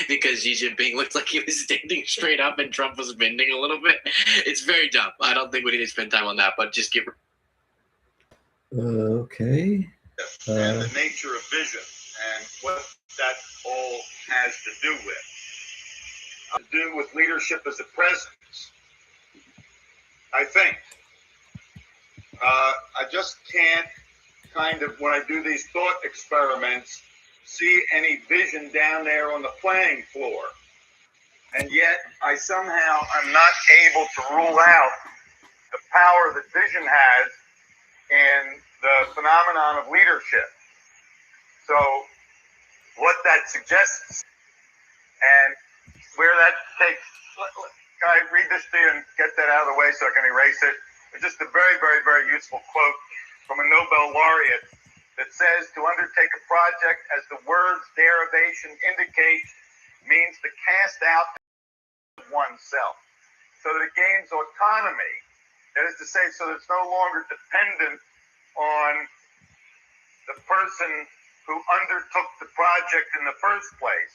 because Xi Jinping looked like he was standing straight up and Trump was bending a little bit. It's very dumb. I don't think we need to spend time on that, but just give. Okay. And the nature of vision and what that all has to do with. Leadership as a presence, I think. I just can't kind of, when I do these thought experiments, see any vision down there on the playing floor. And yet, I somehow am not able to rule out the power that vision has in the phenomenon of leadership. So, what that suggests and where that takes, can I read this to you and get that out of the way so I can erase it? It's just a very, very, very useful quote from a Nobel laureate that says, to undertake a project as the word's derivation indicates means to cast out oneself so that it gains autonomy. That is to say, so that it's no longer dependent on the person who undertook the project in the first place,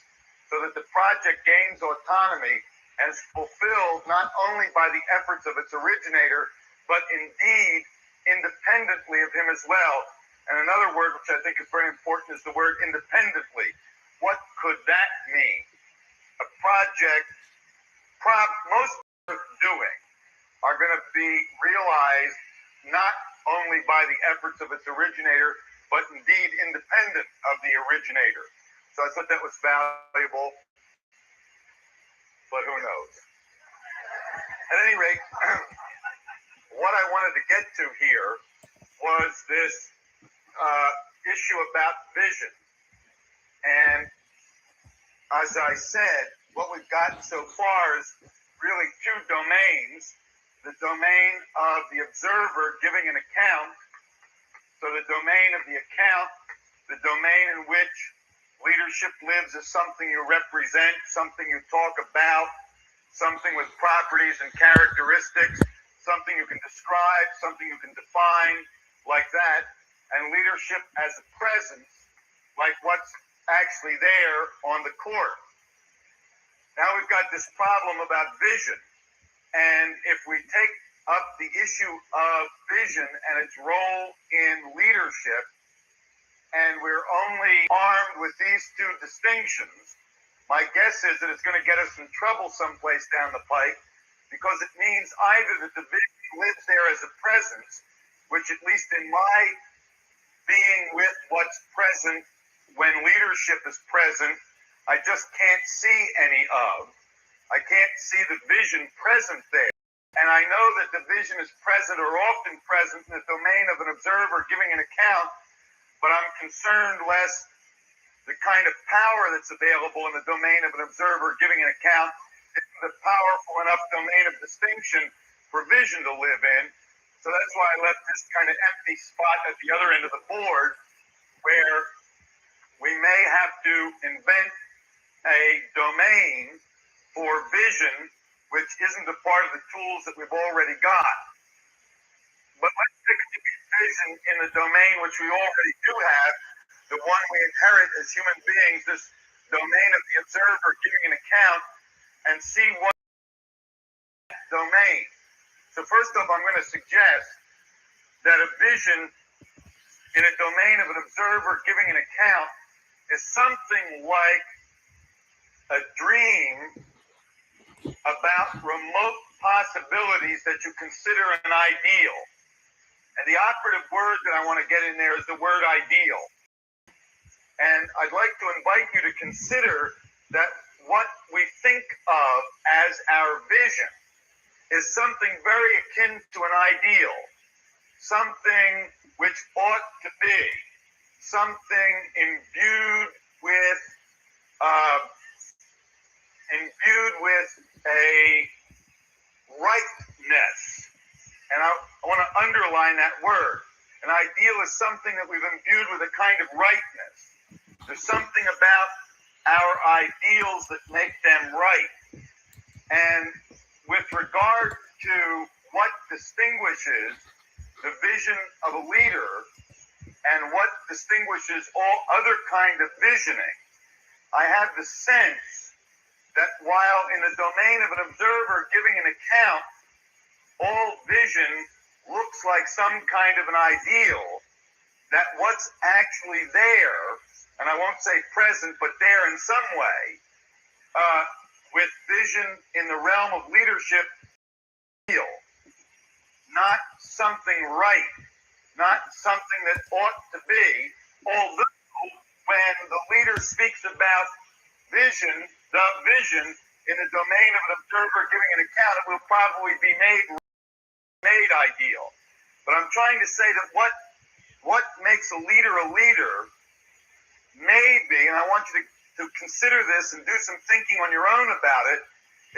so that the project gains autonomy and is fulfilled not only by the efforts of its originator, but indeed independently of him as well. And another word which I think is very important is the word independently. What could that mean? A project, most worth doing are going to be realized not only by the efforts of its originator, but indeed independent of the originator. So I thought that was valuable, but who knows? At any rate, what I wanted to get to here was this issue about vision. And as I said, what we've got so far is really two domains. The domain of the observer giving an account. So the domain of the account, the domain in which leadership lives as something you represent, something you talk about, something with properties and characteristics, something you can describe, something you can define, like that. And leadership as a presence, like what's actually there on the court. Now we've got this problem about vision. And if we take up the issue of vision and its role in leadership, and we're only armed with these two distinctions, my guess is that it's going to get us in trouble someplace down the pike, because it means either that the vision lives there as a presence, which at least in my being with what's present when leadership is present, I just can't see any of. I can't see the vision present there. And I know that the vision is present or often present in the domain of an observer giving an account, but I'm concerned less the kind of power that's available in the domain of an observer giving an account is the powerful enough domain of distinction for vision to live in. So that's why I left this kind of empty spot at the other end of the board where we may have to invent a domain for vision which isn't a part of the tools that we've already got. But let's stick to vision in the domain which we already do have, the one we inherit as human beings, this domain of the observer giving an account, and see what domain. So first off, I'm going to suggest that a vision in a domain of an observer giving an account is something like a dream about remote possibilities that you consider an ideal. And the operative word that I want to get in there is the word ideal. And I'd like to invite you to consider that what we think of as our vision is something very akin to an ideal, something which ought to be, something imbued with a rightness. And I want to underline that word. An ideal is something that we've imbued with a kind of rightness. There's something about our ideals that make them right. And with regard to what distinguishes the vision of a leader and what distinguishes all other kind of visioning, I have the sense that while in the domain of an observer giving an account, all vision looks like some kind of an ideal, that what's actually there, and I won't say present, but there in some way, with vision in the realm of leadership, not something right, not something that ought to be, although when the leader speaks about vision, the vision in the domain of an observer giving an account, it will probably be made ideal. But I'm trying to say that what makes a leader may be, and I want you to consider this and do some thinking on your own about it,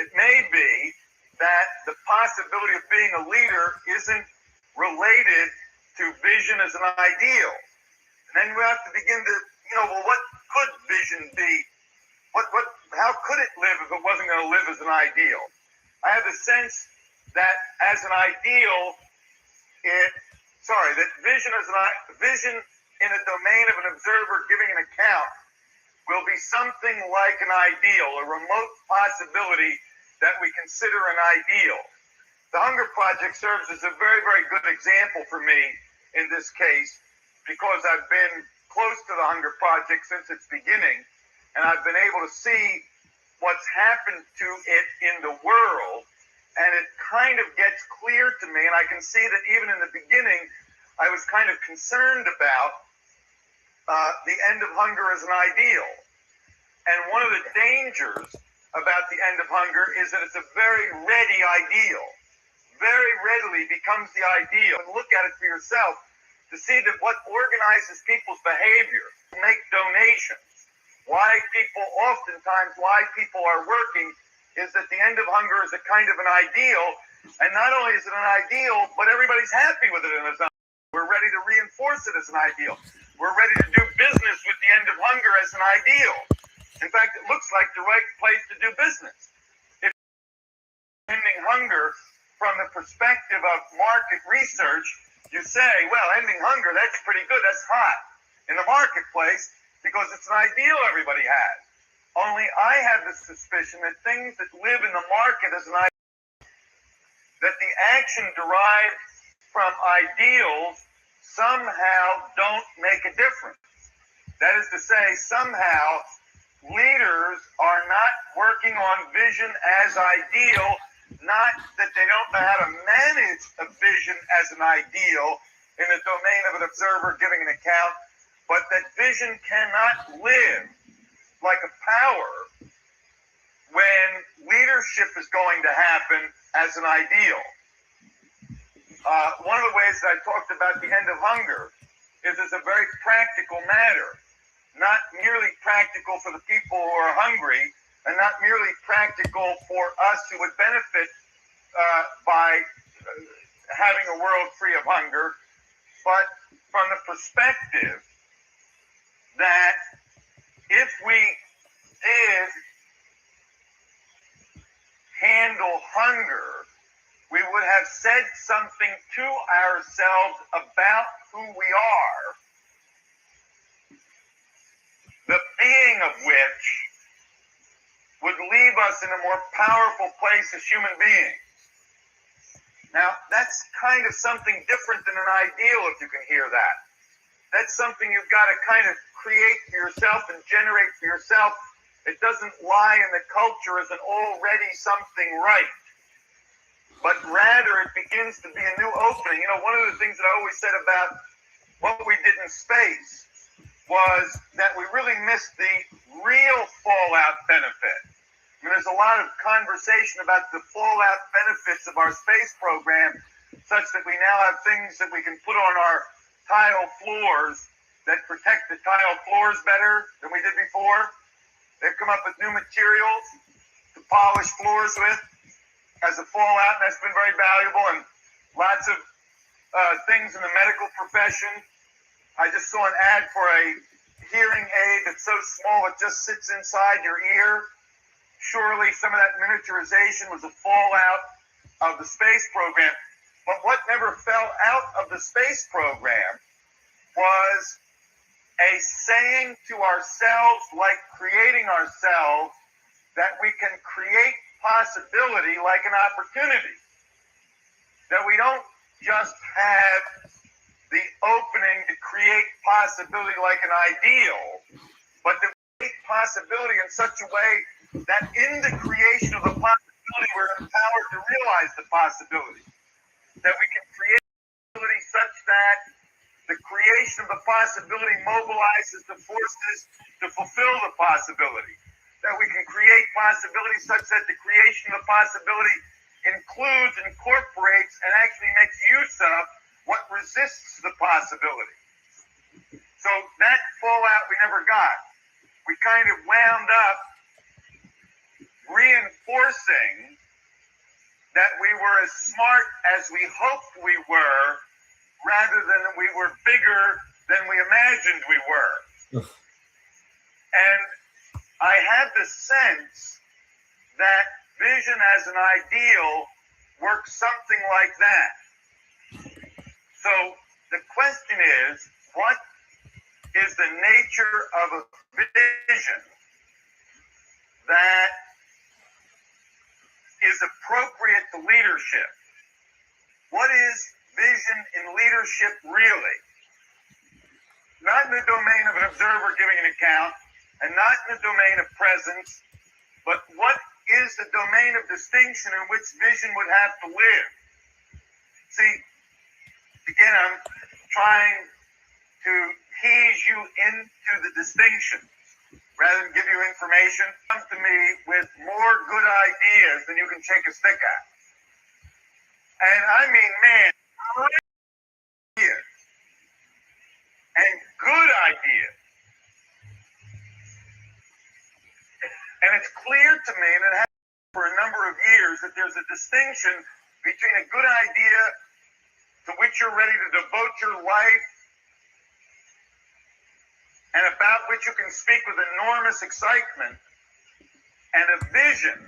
it may be that the possibility of being a leader isn't related to vision as an ideal. And then we have to begin to, well, what could vision be? How could it live if it wasn't going to live as an ideal? I have the sense that as an ideal, that vision in the domain of an observer giving an account will be something like an ideal, a remote possibility that we consider an ideal. The Hunger Project serves as a very, very good example for me in this case, because I've been close to the Hunger Project since its beginning, and I've been able to see what's happened to it in the world, and it kind of gets clear to me, and I can see that even in the beginning, I was kind of concerned about the end of hunger as an ideal. And one of the dangers about the end of hunger is that it's a very ready ideal, very readily becomes the ideal. And look at it for yourself to see that what organizes people's behavior, make donations, why people are working, is that the end of hunger is a kind of an ideal. And not only is it an ideal, but everybody's happy with it. We're ready to reinforce it as an ideal. We're ready to do business with the end of hunger as an ideal. In fact, it looks like the right place to do business. If ending hunger from the perspective of market research, you say, well, ending hunger, that's pretty good, that's hot in the marketplace because it's an ideal everybody has. Only I have the suspicion that things that live in the market as an ideal, that the action derived from ideals somehow don't make a difference. That is to say, somehow leaders are not working on vision as ideal, not that they don't know how to manage a vision as an ideal in the domain of an observer giving an account, but that vision cannot live like a power when leadership is going to happen as an ideal. One of the ways that I talked about the end of hunger is as a very practical matter, not merely practical for the people who are hungry, and not merely practical for us who would benefit by having a world free of hunger, but from the perspective that if we did handle hunger, we would have said something to ourselves about who we are, the being of which would leave us in a more powerful place as human beings. Now, that's kind of something different than an ideal, if you can hear that. That's something you've got to kind of create for yourself and generate for yourself. It doesn't lie in the culture as an already something right, but rather it begins to be a new opening. One of the things that I always said about what we did in space was that we really missed the real fallout benefit. There's a lot of conversation about the fallout benefits of our space program, such that we now have things that we can put on our tile floors that protect the tile floors better than we did before. They've come up with new materials to polish floors with as a fallout, and that's been very valuable, and lots of things in the medical profession. I just saw an ad for a hearing aid that's so small it just sits inside your ear. Surely some of that miniaturization was a fallout of the space program. But what never fell out of the space program was a saying to ourselves, like creating ourselves, that we can create possibility like an opportunity. That we don't just have the opening to create possibility like an ideal, but that we create possibility in such a way that in the creation of the possibility, we're empowered to realize the possibility. That we can create possibility such that the creation of the possibility mobilizes the forces to fulfill the possibility. That we can create possibility such that the creation of the possibility includes, incorporates, and actually makes use of what resists the possibility. So that fallout we never got. We kind of wound up reinforcing that we were as smart as we hoped we were, rather than we were bigger than we imagined we were. And I had the sense that vision as an ideal works something like that. So the question is, what is the nature of a vision that is appropriate to leadership? What is vision in leadership really? Not in the domain of an observer giving an account, and not in the domain of presence, but what is the domain of distinction in which vision would have to live? See, again, I'm trying to tease you into the distinction rather than give you information. Come to me with more good ideas than you can shake a stick at. And I mean, man, great ideas and good ideas. And it's clear to me, and it has been for a number of years, that there's a distinction between a good idea to which you're ready to devote your life and about which you can speak with enormous excitement, and a vision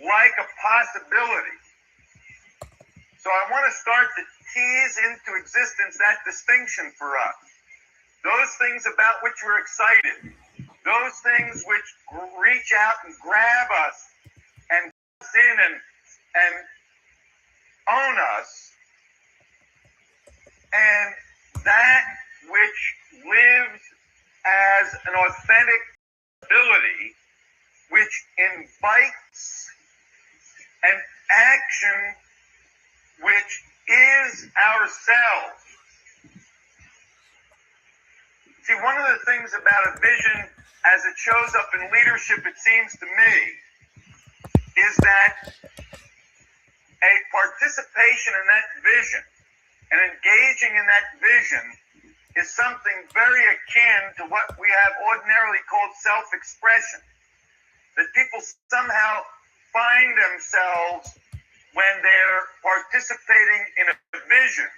like a possibility. So I want to start to tease into existence that distinction for us. Those things about which we're excited, those things which reach out and grab us and pull us in and own us, and that which lives as an authentic ability, which invites an action which is ourselves. See, one of the things about a vision as it shows up in leadership, it seems to me, is that a participation in that vision and engaging in that vision is something very akin to what we have ordinarily called self-expression. That people somehow find themselves when they're participating in a vision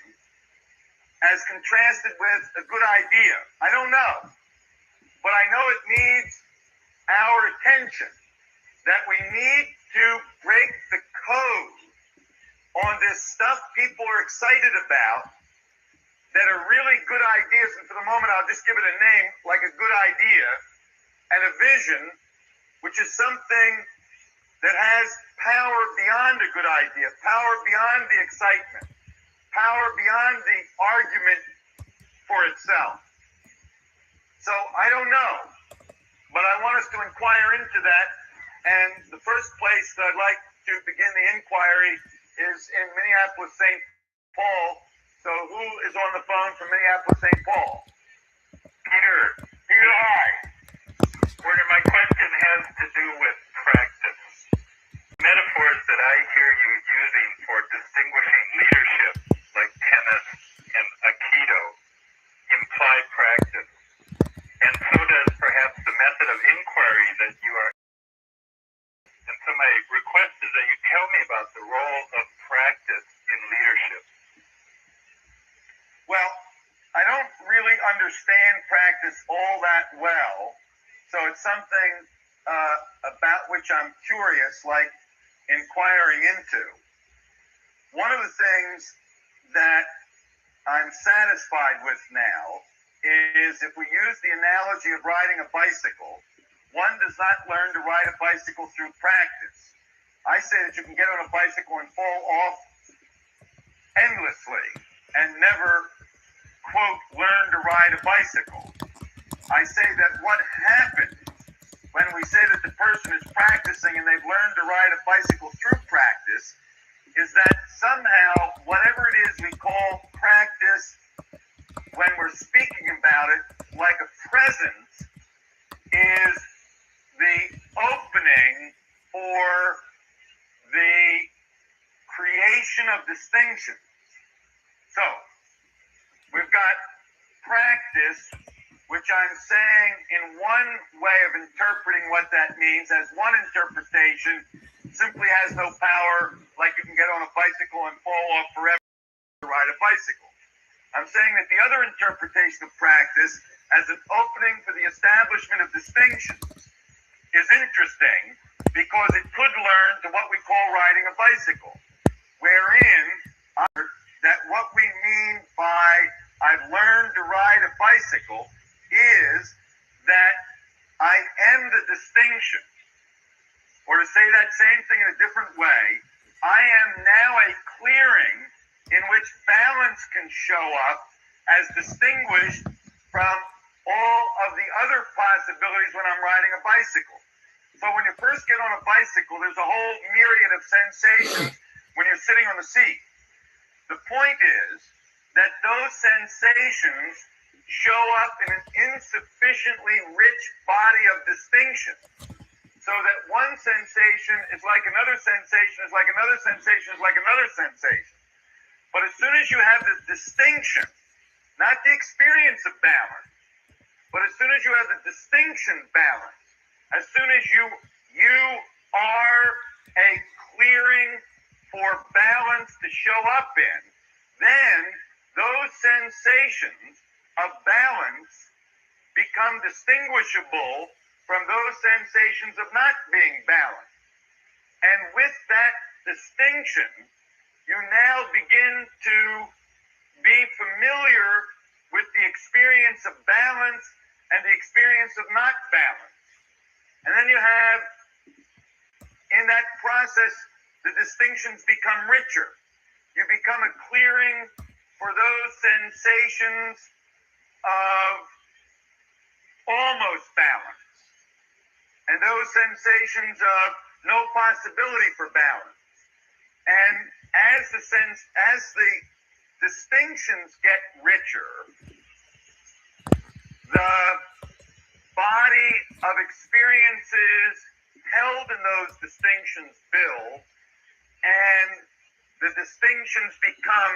as contrasted with a good idea. I don't know. But I know it needs our attention, that we need to break the code on this stuff people are excited about that are really good ideas. And for the moment, I'll just give it a name, like a good idea, and a vision, which is something that has power beyond a good idea, power beyond the excitement, power beyond the argument for itself. So I don't know, but I want us to inquire into that. And the first place that I'd like to begin the inquiry is in Minneapolis, St. Paul. So who is on the phone from Minneapolis, St. Paul? Peter. Peter, hi. My question has to do with practice. Metaphors that I hear you using for distinguishing leadership, like tennis and Aikido, imply practice. And so does perhaps the method of inquiry that you are. And so my request is that you tell me about the role of practice in leadership. Well, I don't really understand practice all that well, so it's something about which I'm curious, like inquiring into. One of the things that I'm satisfied with now is if we use the analogy of riding a bicycle, one does not learn to ride a bicycle through practice. I say that you can get on a bicycle and fall off endlessly and never, quote, learn to ride a bicycle. I say that what happens when we say that the person is practicing and they've learned to ride a bicycle through practice is that somehow whatever it is we call practice when we're speaking about it like a presence is the opening for the creation of distinction. So we've got practice, which I'm saying in one way of interpreting what that means as one interpretation simply has no power, like you can get on a bicycle and fall off forever to ride a bicycle. I'm saying that the other interpretation of practice as an opening for the establishment of distinctions is interesting because it could learn to what we call riding a bicycle, wherein that what we mean by I've learned to ride a bicycle is that I am the distinction. Or to say that same thing in a different way, I am now a clearing in which balance can show up as distinguished from all of the other possibilities when I'm riding a bicycle. So when you first get on a bicycle, there's a whole myriad of sensations when you're sitting on the seat. The point is that those sensations show up in an insufficiently rich body of distinction. So that one sensation is like another sensation, is like another sensation, is like another sensation. But as soon as you have the distinction, not the experience of balance, but as soon as you have the distinction balance, as soon as you are a clearing for balance to show up in, then those sensations of balance become distinguishable from those sensations of not being balanced. And with that distinction, you now begin to be familiar with the experience of balance and the experience of not balance. And then you have, in that process, the distinctions become richer. You become a clearing for those sensations of almost balance. And those sensations of no possibility for balance. And as the distinctions get richer, the body of experiences held in those distinctions build, and the distinctions become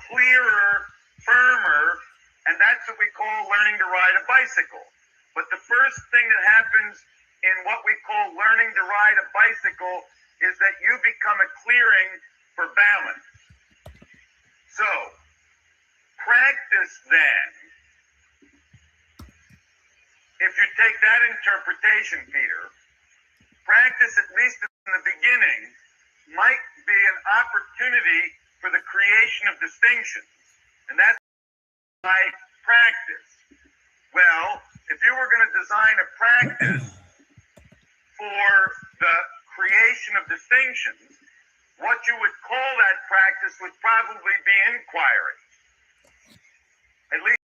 clearer, firmer, and that's what we call learning to ride a bicycle. But the first thing that happens in what we call learning to ride a bicycle is that you become a clearing for balance. So, practice then, if you take that interpretation, Peter, practice, at least in the beginning, might be an opportunity for the creation of distinctions. And that's by practice. Well, if you were going to design a practice for the creation of distinctions, what you would call that practice would probably be inquiry. At least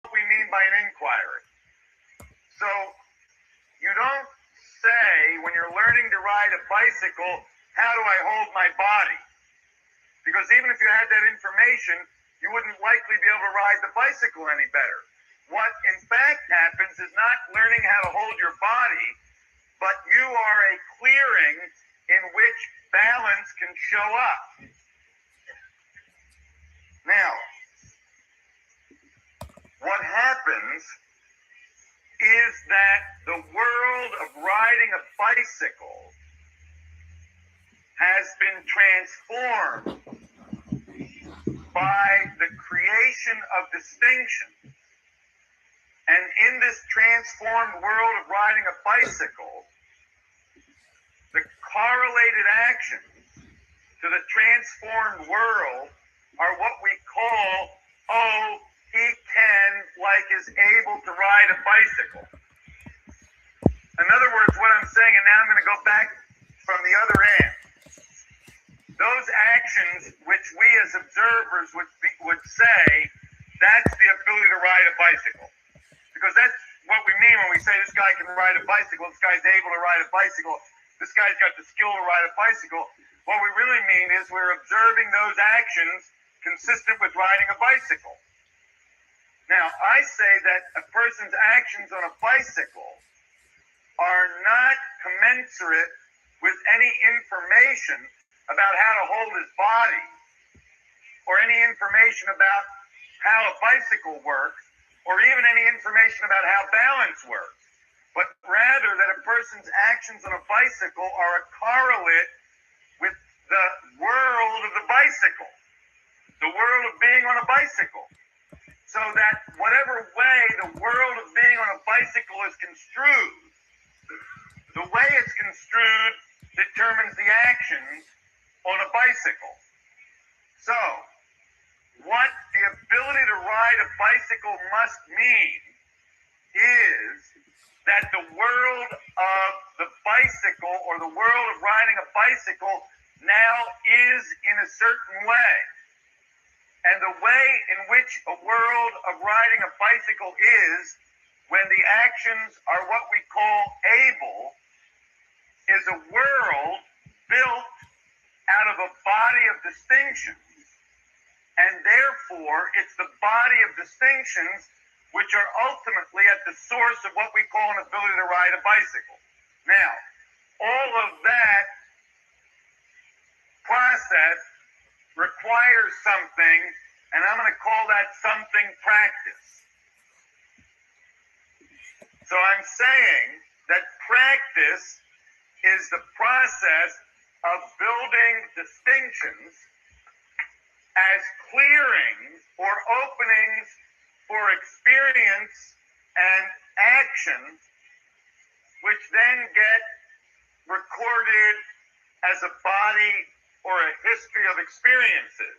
what we mean by an inquiry. So you don't say when you're learning to ride a bicycle, how do I hold my body? Because even if you had that information, you wouldn't likely be able to ride the bicycle any better. What in fact happens is not learning how to hold your body, but you are a clearing in which balance can show up. Now, what happens is that the world of riding a bicycle has been transformed by the creation of distinction. And in this transformed world of riding a bicycle, the correlated actions to the transformed world are what we call, oh, he can, like, is able to ride a bicycle. In other words, what I'm saying, and now I'm going to go back from the other end. Those actions which we as observers would say, that's the ability to ride a bicycle. Because that's what we mean when we say this guy can ride a bicycle, this guy's able to ride a bicycle, this guy's got the skill to ride a bicycle. What we really mean is we're observing those actions consistent with riding a bicycle. Now, I say that a person's actions on a bicycle are not commensurate with any information about how to hold his body or any information about how a bicycle works or even any information about how balance works, but rather that a person's actions on a bicycle are a correlate with the world of the bicycle, the world of being on a bicycle. So that whatever way the world of being on a bicycle is construed, the way it's construed determines the actions on a bicycle. So, what the ability to ride a bicycle must mean is that the world of the bicycle or the world of riding a bicycle now is in a certain way. And the way in which a world of riding a bicycle is when the actions are what we call able is a world built out of a body of distinctions. And therefore, it's the body of distinctions which are ultimately at the source of what we call an ability to ride a bicycle. Now, all of that process requires something, and I'm going to call that something practice. So I'm saying that practice is the process of building distinctions as clearings or openings for experience and action, which then get recorded as a body or a history of experiences.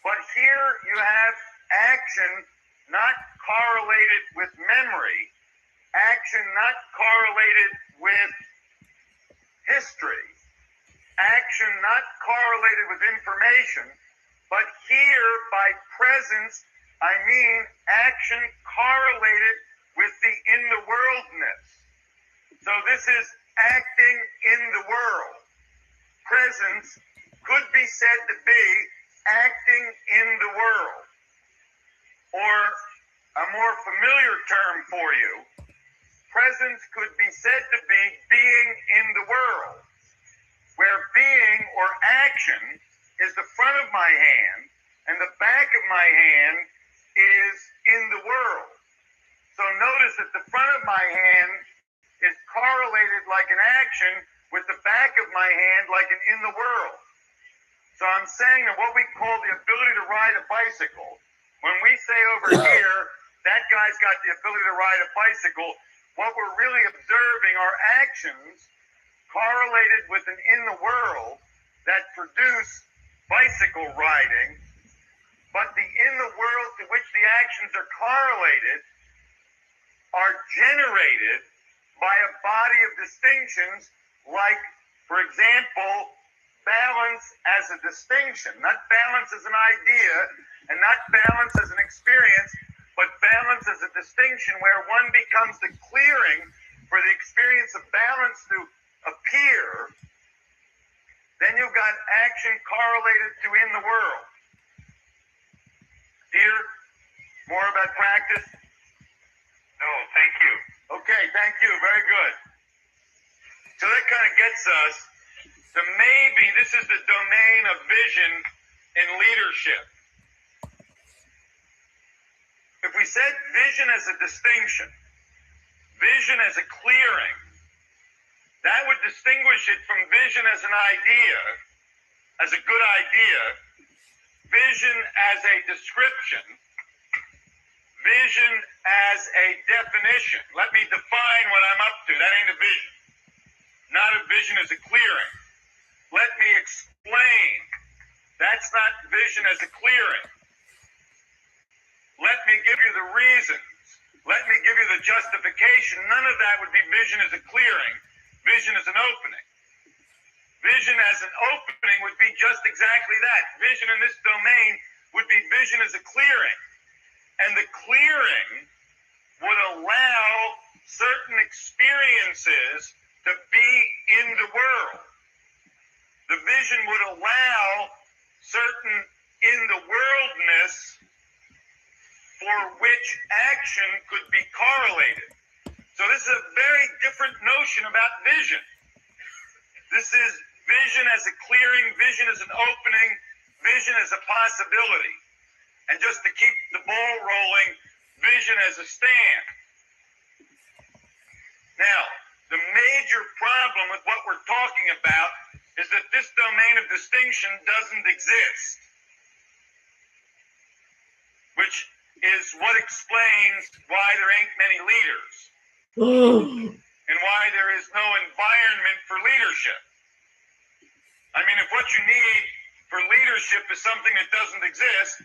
But here you have action not correlated with memory, action not correlated with history, action not correlated with information, but here by presence, I mean action correlated with the in the worldness. So this is acting in the world. Presence could be said to be acting in the world. Or a more familiar term for you, presence could be said to be being in the world, where being or action is the front of my hand and the back of my hand is in the world. So notice that the front of my hand is correlated like an action with the back of my hand like an in the world. So I'm saying that what we call the ability to ride a bicycle, when we say over here, that guy's got the ability to ride a bicycle, what we're really observing are actions correlated with an in the world that produce bicycle riding, but the in the world to which the actions are correlated are generated by a body of distinctions like, for example, balance as a distinction, not balance as an idea and not balance as an experience, but balance as a distinction where one becomes the clearing for the experience of balance to appear. Then you've got action correlated to in the world. Peter, more about practice? No, thank you. Okay, thank you. Very good. So that kind of gets us to maybe this is the domain of vision in leadership. If we said vision as a distinction, vision as a clearing, that would distinguish it from vision as an idea, as a good idea, vision as a description, vision as a definition. Let me define what I'm up to. That ain't a vision. Not a vision as a clearing. Let me explain That's not vision as a clearing. Let me give you the reasons. Let me give you the justification. None of that would be vision as a clearing. Vision as an opening. Vision as an opening would be just exactly that. Vision in this domain would be vision as a clearing. And the clearing would allow certain experiences to be in the world. The vision would allow certain in the worldness for which action could be correlated. So this is a very different notion about vision. This is vision as a clearing, vision as an opening, vision as a possibility. And just to keep the ball rolling, vision as a stand. Now, the major problem with what we're talking about is that this domain of distinction doesn't exist, which is what explains why there ain't many leaders and why there is no environment for leadership. I mean, if what you need for leadership is something that doesn't exist,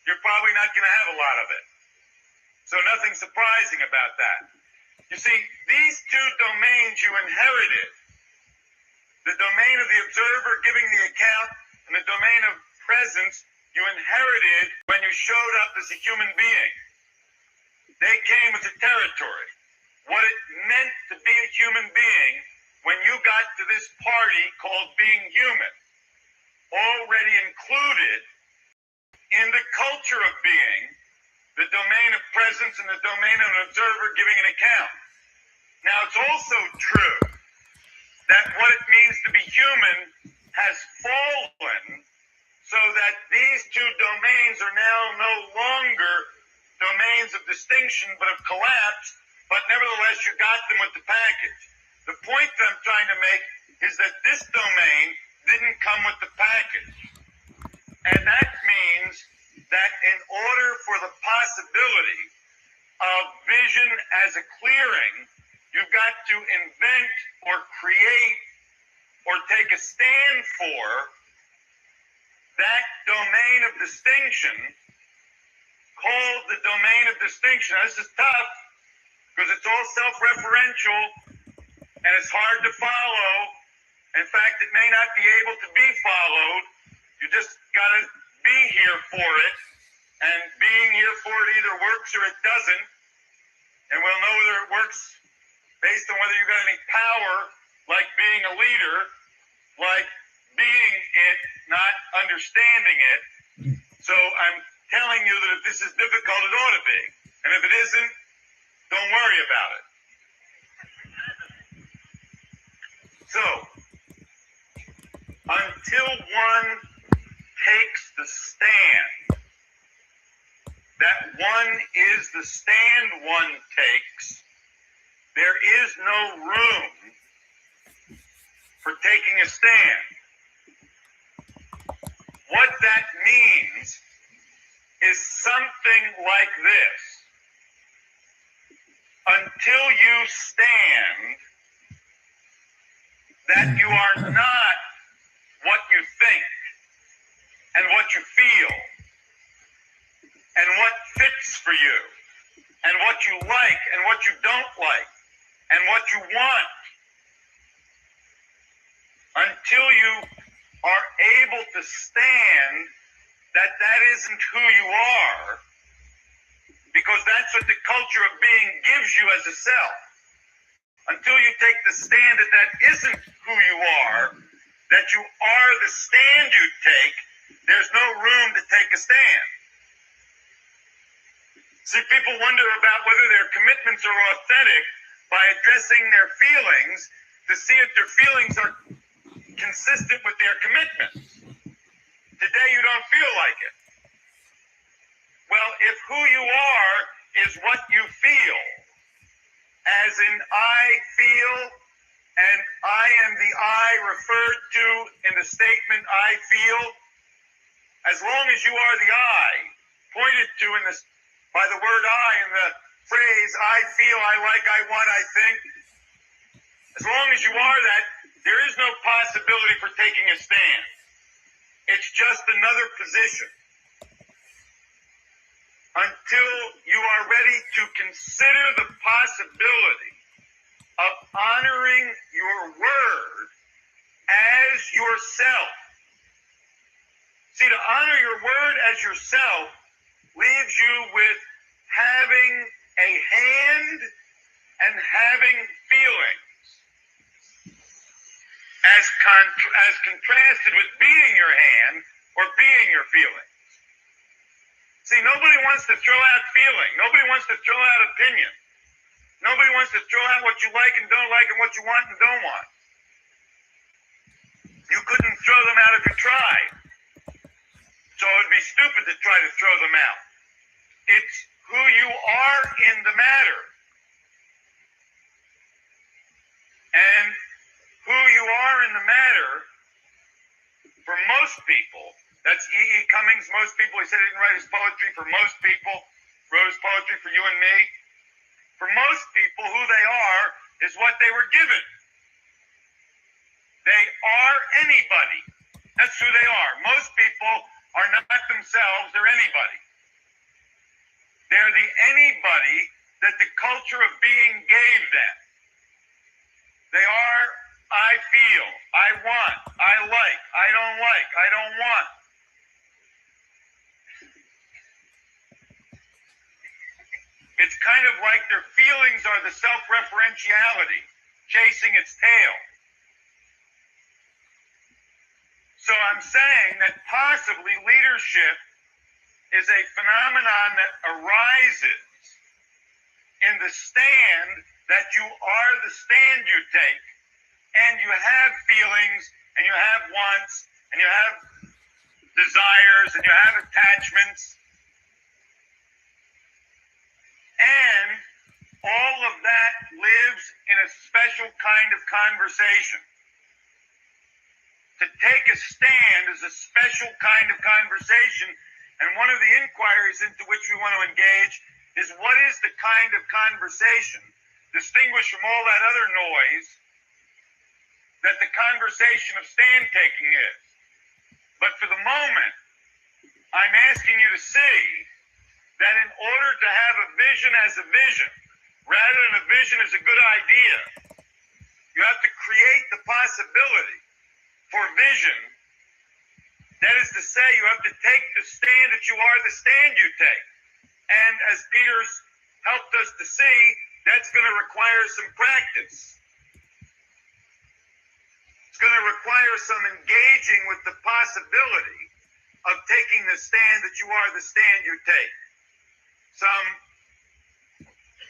you're probably not going to have a lot of it. So nothing surprising about that. You see, these two domains you inherited, the domain of the observer giving the account and the domain of presence, you inherited when you showed up as a human being. They came with the territory. What it meant to be a human being when you got to this party called being human, already included in the culture of being, the domain of presence and the domain of an observer giving an account. Now, it's also true that what it means to be human has fallen, so that these two domains are now no longer domains of distinction, but of collapse, but nevertheless, you got them with the package. The point that I'm trying to make is that this domain didn't come with the package. And that means that in order for the possibility of vision as a clearing, you've got to invent or create or take a stand for that domain of distinction called the domain of distinction. Now, this is tough because it's all self-referential and it's hard to follow. In fact, it may not be able to be followed. You just got to be here for it, and being here for it either works or it doesn't, and we'll know whether it works based on whether you got any power, like being a leader, like being it, not understanding it. So I'm telling you that if this is difficult, it ought to be, and if it isn't, don't worry about it. So, until one takes the stand, that one is the stand one takes, there is no room for taking a stand. What that means is something like this. Until you stand, that you are not what you think and what you feel and what fits for you and what you like and what you don't like and what you want. Until you are able to stand that that isn't who you are, because that's what the culture of being gives you as a self. Until you take the stand that that isn't who you are, that you are the stand you take, there's no room to take a stand. See, people wonder about whether their commitments are authentic by addressing their feelings to see if their feelings are consistent with their commitments. Today you don't feel like it. Well, if who you are is what you feel, as in I feel, and I am the I referred to in the statement I feel, as long as you are the I pointed to in this by the word I in the phrase I feel, I like, I want, I think, as long as you are that, there is no possibility for taking a stand. It's just another position. Until you are ready to consider the possibility of honoring your word as yourself. See, to honor your word as yourself leaves you with having a hand and having feelings, as contrasted with being your hand or being your feeling. See, nobody wants to throw out feeling. Nobody wants to throw out opinion. Nobody wants to throw out what you like and don't like and what you want and don't want. You couldn't throw them out if you tried. So it would be stupid to try to throw them out. It's who you are in the matter. And who you are in the matter, for most people, that's E.E. Cummings, most people, he said he didn't write his poetry for most people, wrote his poetry for you and me. For most people, who they are is what they were given. They are anybody. That's who they are. Most people are not themselves, they're anybody. They're the anybody that the culture of being gave them. They are, I feel, I want, I like, I don't want. It's kind of like their feelings are the self-referentiality, chasing its tail. So I'm saying that possibly leadership is a phenomenon that arises in the stand that you are the stand you take, and you have feelings, and you have wants, and you have desires, and you have attachments, and all of that lives in a special kind of conversation. To take a stand is a special kind of conversation, and one of the inquiries into which we want to engage is what is the kind of conversation, distinguished from all that other noise, that the conversation of stand taking is. But for the moment, I'm asking you to see that in order to have a vision as a vision, rather than a vision as a good idea, you have to create the possibility for vision. That is to say, you have to take the stand that you are the stand you take. And as Peter's helped us to see, that's going to require some practice. It's going to require some engaging with the possibility of taking the stand that you are the stand you take. Some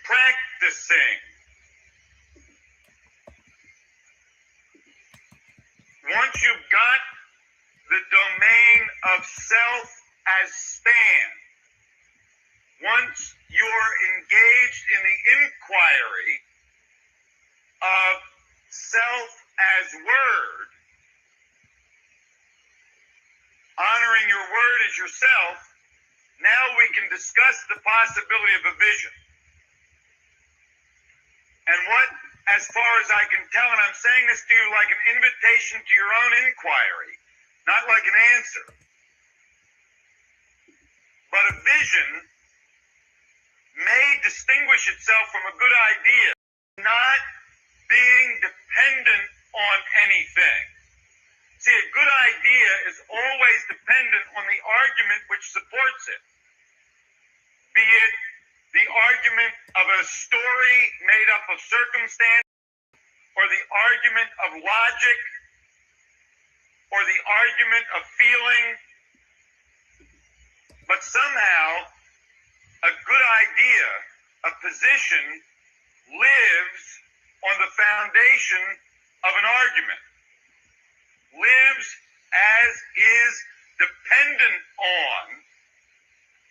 practicing. Once you've got the domain of self as stand, once you're engaged in the inquiry of self as word, honoring your word as yourself, now we can discuss the possibility of a vision. And what, as far as I can tell, and I'm saying this to you like an invitation to your own inquiry, not like an answer, but a vision may distinguish itself from a good idea, not being dependent on anything. See, a good idea is always dependent on the argument which supports it, be it the argument of a story made up of circumstance, or the argument of logic, or the argument of feeling. But somehow, a good idea, a position, lives on the foundation of an argument, lives as is dependent on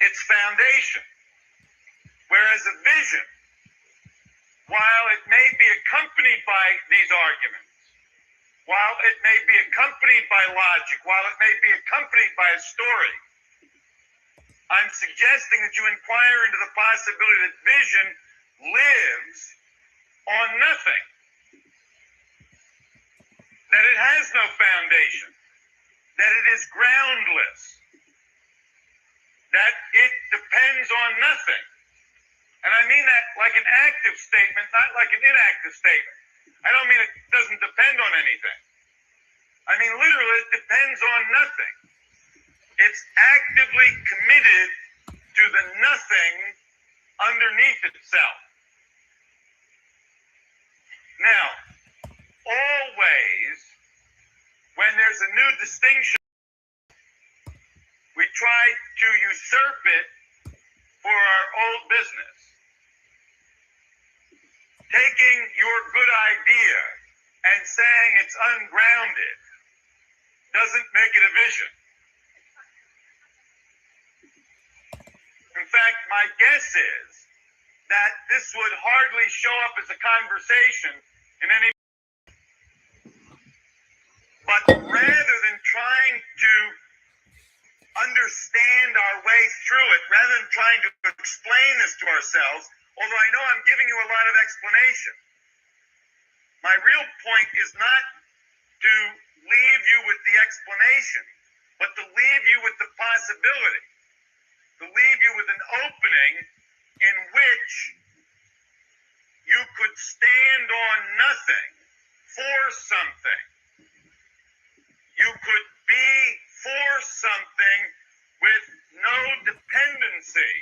its foundation. Whereas a vision, while it may be accompanied by these arguments, while it may be accompanied by logic, while it may be accompanied by a story, I'm suggesting that you inquire into the possibility that vision lives on nothing, that it has no foundation, that it is grounded groundless, that it depends on nothing. And I mean that like an active statement, not like an inactive statement. I don't mean it doesn't depend on anything. I mean literally it depends on nothing. It's actively committed to the nothing underneath itself. Now, always, when there's a new distinction, we try to usurp it for our old business. Taking your good idea and saying it's ungrounded doesn't make it a vision. In fact, my guess is that this would hardly show up as a conversation in any. But rather than trying to understand our way through it, rather than trying to explain this to ourselves, although I know I'm giving you a lot of explanation, my real point is not to leave you with the explanation, but to leave you with the possibility, to leave you with an opening in which you could stand on nothing for something. You could be for something with no dependency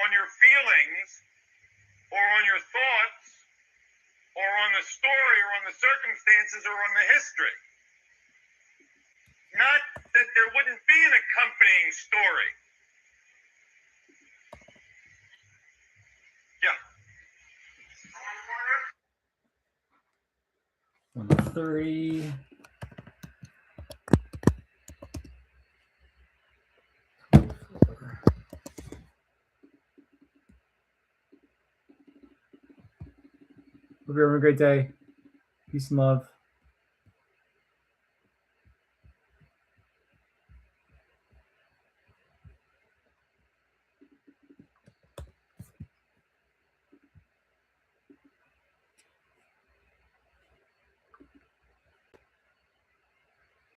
on your feelings or on your thoughts or on the story or on the circumstances or on the history. Not that there wouldn't be an accompanying story. Yeah. 3. Hope you're having a great day. Peace and love.